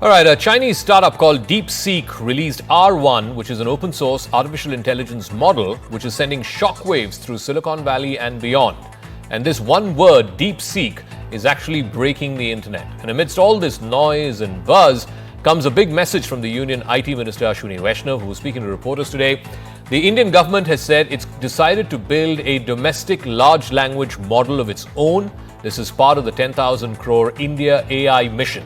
All right, a Chinese startup called Deepseek released R1, which is an open source artificial intelligence model which is sending shockwaves through Silicon Valley and beyond. And this one word, Deepseek, is actually breaking the internet. And amidst all this noise and buzz comes a big message from the Union IT Minister Vaishnaw, who was speaking to reporters today. The Indian government has said it's decided to build a domestic large language model of its own. This is part of the 10,000 crore India AI mission.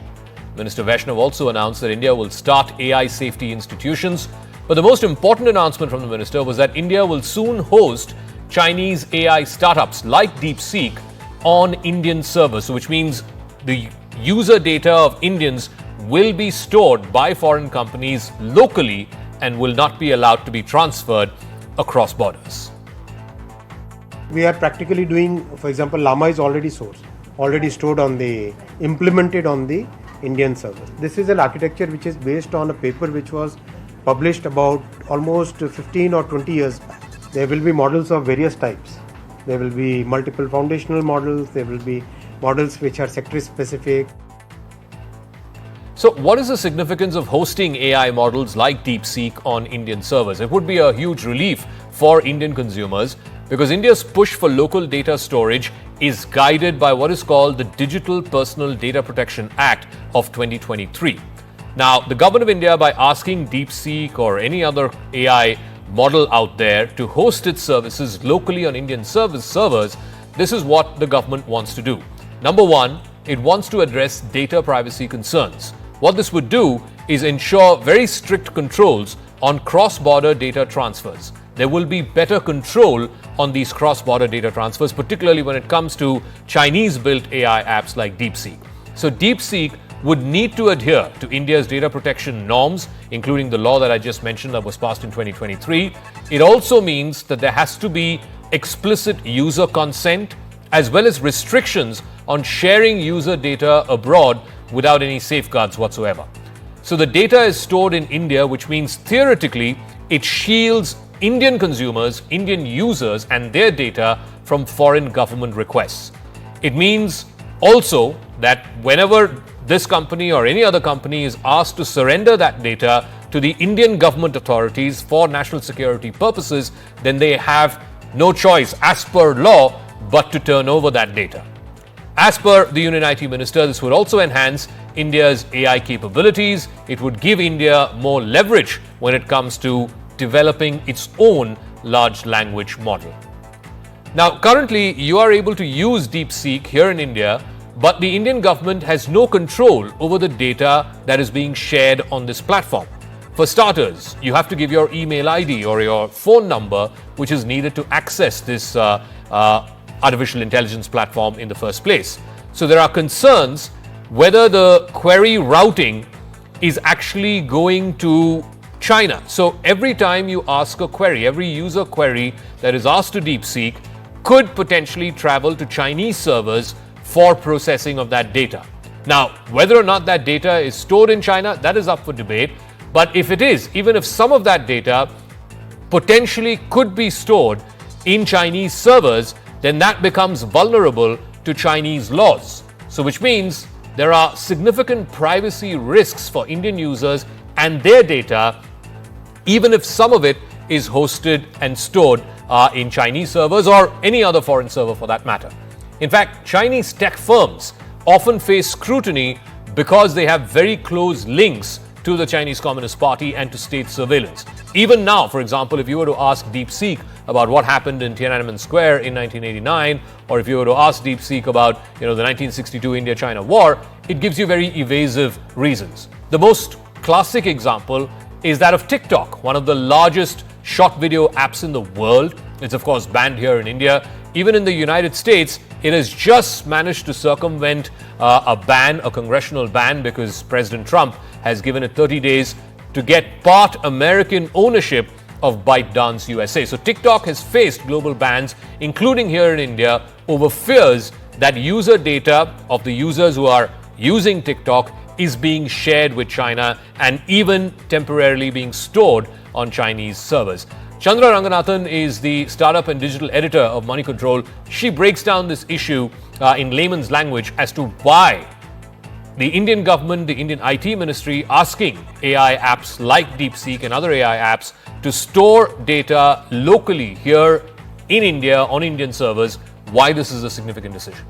Minister Vaishnaw also announced that India will start AI safety institutions. But the most important announcement from the minister was that India will soon host Chinese AI startups like Deepseek on Indian servers, which means the user data of Indians will be stored by foreign companies locally and will not be allowed to be transferred across borders. We are practically doing, for example, Llama is already stored implemented on the Indian server. This is an architecture which is based on a paper which was published about almost 15 or 20 years back. There will be models of various types. There will be multiple foundational models. There will be models which are sector specific. So what is the significance of hosting AI models like Deepseek on Indian servers? It would be a huge relief for Indian consumers because India's push for local data storage is guided by what is called the Digital Personal Data Protection Act of 2023. Now, the government of India, by asking Deepseek or any other AI model out there to host its services locally on Indian servers, this is what the government wants to do. Number one, it wants to address data privacy concerns. What this would do is ensure very strict controls on cross-border data transfers. There will be better control on these cross-border data transfers, particularly when it comes to Chinese-built AI apps like Deepseek. So Deepseek would need to adhere to India's data protection norms, including the law that I just mentioned that was passed in 2023. It also means that there has to be explicit user consent as well as restrictions on sharing user data abroad without any safeguards whatsoever. So the data is stored in India, which means theoretically it shields Indian consumers, Indian users and their data from foreign government requests. It means also that whenever this company or any other company is asked to surrender that data to the Indian government authorities for national security purposes, then they have no choice as per law but to turn over that data. As per the Union IT Minister, this would also enhance India's AI capabilities. It would give India more leverage when it comes to developing its own large language model. Now, currently, you are able to use Deepseek here in India, but the Indian government has no control over the data that is being shared on this platform. For starters, you have to give your email ID or your phone number, which is needed to access this artificial intelligence platform in the first place. So there are concerns whether the query routing is actually going to China. So every time you ask a query, every user query that is asked to Deepseek could potentially travel to Chinese servers for processing of that data. Now, whether or not that data is stored in China, that is up for debate. But if it is, even if some of that data potentially could be stored in Chinese servers, then that becomes vulnerable to Chinese laws. So which means there are significant privacy risks for Indian users and their data, even if some of it is hosted and stored in Chinese servers or any other foreign server for that matter. In fact, Chinese tech firms often face scrutiny because they have very close links to the Chinese Communist Party and to state surveillance. Even now, for example, if you were to ask Deepseek about what happened in Tiananmen Square in 1989, or if you were to ask Deepseek about the 1962 India-China war, it gives you very evasive reasons. The most classic example is that of TikTok, one of the largest short video apps in the world. It's of course banned here in India. Even in the United States, it has just managed to circumvent a congressional ban, because President Trump has given it 30 days to get part American ownership of ByteDance USA. So TikTok has faced global bans, including here in India, over fears that user data of the users who are using TikTok is being shared with China and even temporarily being stored on Chinese servers. Chandra Ranganathan is the startup and digital editor of Money Control. She breaks down this issue in layman's language as to why the Indian government, the Indian IT ministry asking AI apps like Deepseek and other AI apps to store data locally here in India on Indian servers. Why this is a significant decision?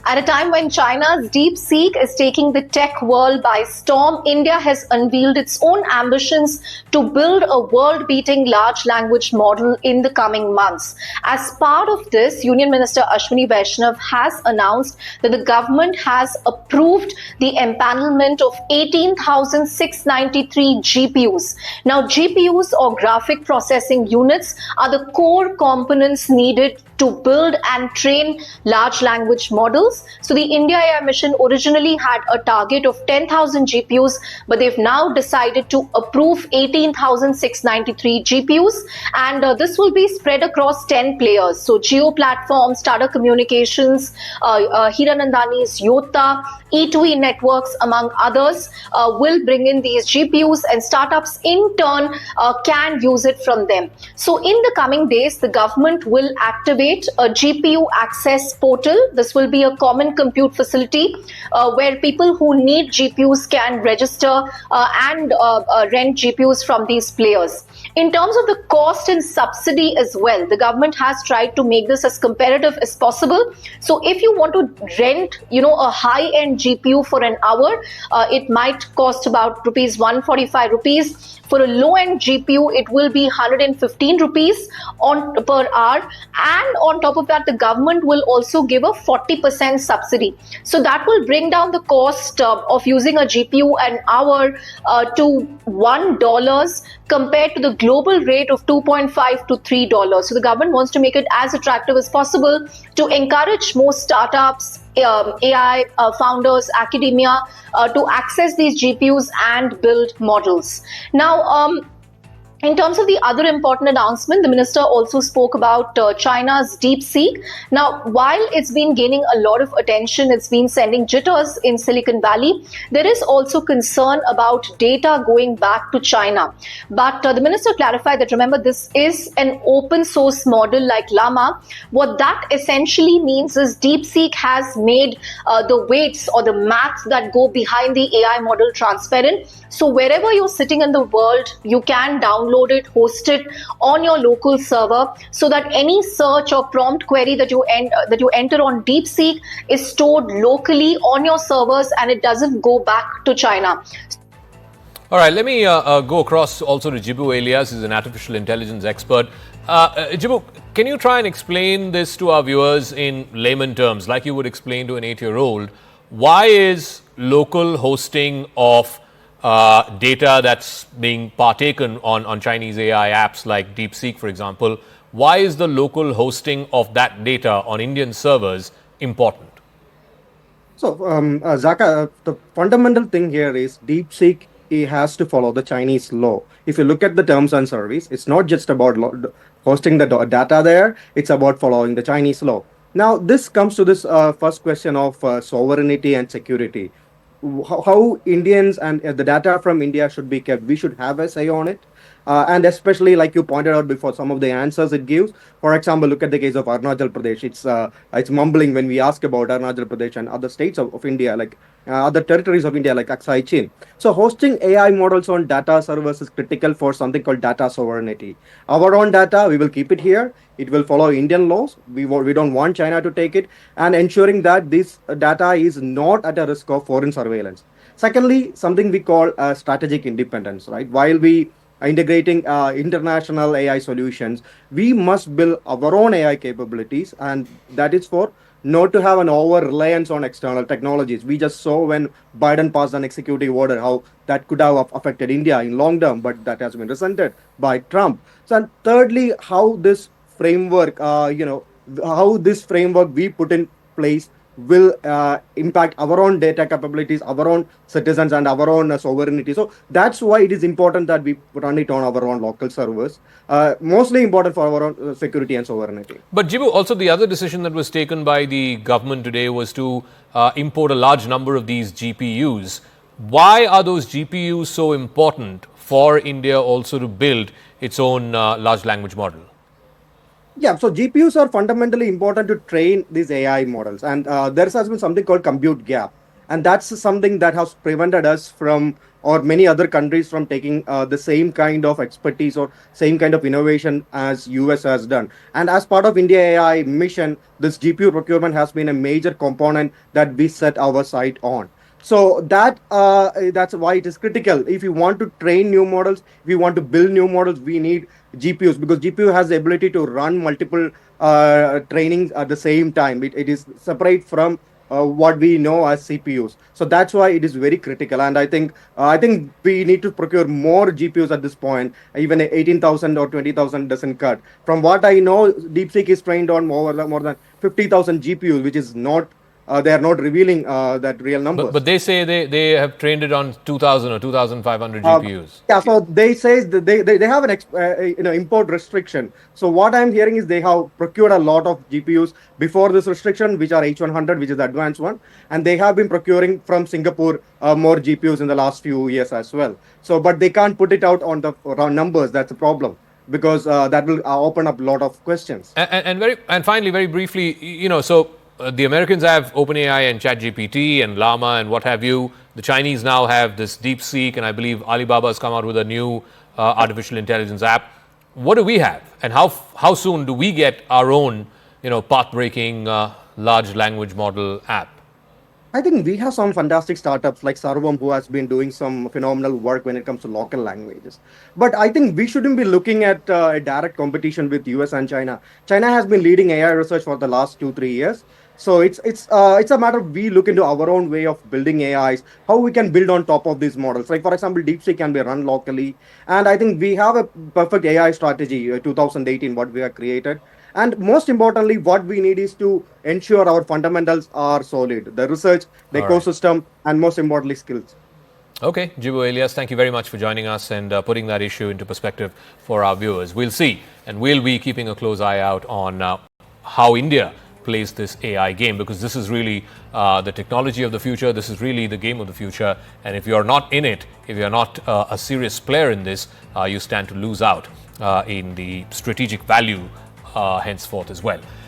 At a time when China's Deepseek is taking the tech world by storm, India has unveiled its own ambitions to build a world-beating large language model in the coming months. As part of this, Union Minister Ashwini Vaishnaw has announced that the government has approved the empanelment of 18,693 GPUs. Now, GPUs or graphic processing units are the core components needed to build and train large language models. So the India AI mission originally had a target of 10,000 GPUs, but they've now decided to approve 18,693 GPUs, and this will be spread across 10 players. So Jio Platforms, Tata Communications, Hiranandani's Yota, E2E Networks, among others, will bring in these GPUs, and startups in turn can use it from them. So in the coming days, the government will activate a GPU access portal. This will be a common compute facility where people who need GPUs can register and rent GPUs from these players. In terms of the cost and subsidy as well, the government has tried to make this as competitive as possible. So if you want to rent, a high-end GPU for an hour, it might cost about ₹145 rupees. For a low-end GPU, it will be 115 rupees per hour, and on top of that, the government will also give a 40% subsidy. So that will bring down the cost of using a GPU an hour to $1 compared to the global rate of $2.5 to $3. So the government wants to make it as attractive as possible to encourage more startups, AI founders, academia to access these GPUs and build models. Now, in terms of the other important announcement, the minister also spoke about China's Deepseek. Now, while it's been gaining a lot of attention, it's been sending jitters in Silicon Valley, there is also concern about data going back to China. But the minister clarified that, remember, this is an open source model like Llama. What that essentially means is Deepseek has made the weights or the math that go behind the AI model transparent. So wherever you're sitting in the world, you can download it, host it on your local server, so that any search or prompt query that you enter on Deepseek is stored locally on your servers and it doesn't go back to China. All right, let me go across also to Jibu Elias, who's an artificial intelligence expert. Jibu, can you try and explain this to our viewers in layman terms, like you would explain to an 8-year-old? Why is local hosting of data that's being partaken on Chinese AI apps like Deepseek, for example, why is the local hosting of that data on Indian servers important? So, Zakka, the fundamental thing here is Deepseek has to follow the Chinese law. If you look at the terms and service, it's not just about hosting the data there, it's about following the Chinese law. Now, this comes to this first question of sovereignty and security. How Indians and the data from India should be kept. We should have a say on it. And especially, like you pointed out before, some of the answers it gives. For example, look at the case of Arunachal Pradesh. It's mumbling when we ask about Arunachal Pradesh and other states of India, like other territories of India, like Aksai Chin. So hosting AI models on data servers is critical for something called data sovereignty. Our own data, we will keep it here. It will follow Indian laws. We don't want China to take it, and ensuring that this data is not at a risk of foreign surveillance. Secondly, something we call strategic independence, right? While we integrating international AI solutions, we must build our own AI capabilities, and that is for not to have an over-reliance on external technologies. We just saw when Biden passed an executive order how that could have affected India in long term, but that has been resented by Trump. So, and thirdly, how this framework, how this framework we put in place will impact our own data capabilities, our own citizens, and our own sovereignty. So that's why it is important that we run it on our own local servers. Mostly important for our own security and sovereignty. But Jibu, also the other decision that was taken by the government today was to import a large number of these GPUs. Why are those GPUs so important for India also to build its own large language model? Yeah, so GPUs are fundamentally important to train these AI models, and there has been something called compute gap, and that's something that has prevented us from, or many other countries from taking the same kind of expertise or same kind of innovation as US has done. And as part of India AI mission, this GPU procurement has been a major component that we set our sight on. So that's why it is critical. If you want to train new models, if you want to build new models, we need GPUs, because GPU has the ability to run multiple trainings at the same time. It is separate from what we know as CPUs. So that's why it is very critical. And I think we need to procure more GPUs at this point. Even 18,000 or 20,000 doesn't cut. From what I know, DeepSeek is trained on more than 50,000 GPUs, which is not. They are not revealing that real numbers. But they say they have trained it on 2,000 or 2,500 Uh, GPUs. yeah, so they say that they have an import restriction. So what I'm hearing is they have procured a lot of GPUs before this restriction, which are H100, which is the advanced one, and they have been procuring from Singapore more GPUs in the last few years as well. So, but they can't put it out on the numbers. That's a problem, because that will open up a lot of questions. And finally, very briefly, so the Americans have OpenAI and ChatGPT and Llama and what have you. The Chinese now have this DeepSeek, and I believe Alibaba has come out with a new artificial intelligence app. What do we have, and how soon do we get our own, path-breaking large language model app? I think we have some fantastic startups like Sarvam, who has been doing some phenomenal work when it comes to local languages. But I think we shouldn't be looking at a direct competition with US and China. China has been leading AI research for the last 2 3 years. So it's a matter of we look into our own way of building AIs, how we can build on top of these models. Like for example, DeepSeek can be run locally, and I think we have a perfect AI strategy, 2018, what we have created. And most importantly, what we need is to ensure our fundamentals are solid: the research, the All right. ecosystem, and most importantly, skills. Okay, Jibu Elias, thank you very much for joining us and putting that issue into perspective for our viewers. We'll see, and we'll be keeping a close eye out on how India plays this AI game, because this is really the technology of the future. This is really the game of the future. And if you're not in it, if you're not a serious player in this, you stand to lose out in the strategic value henceforth as well.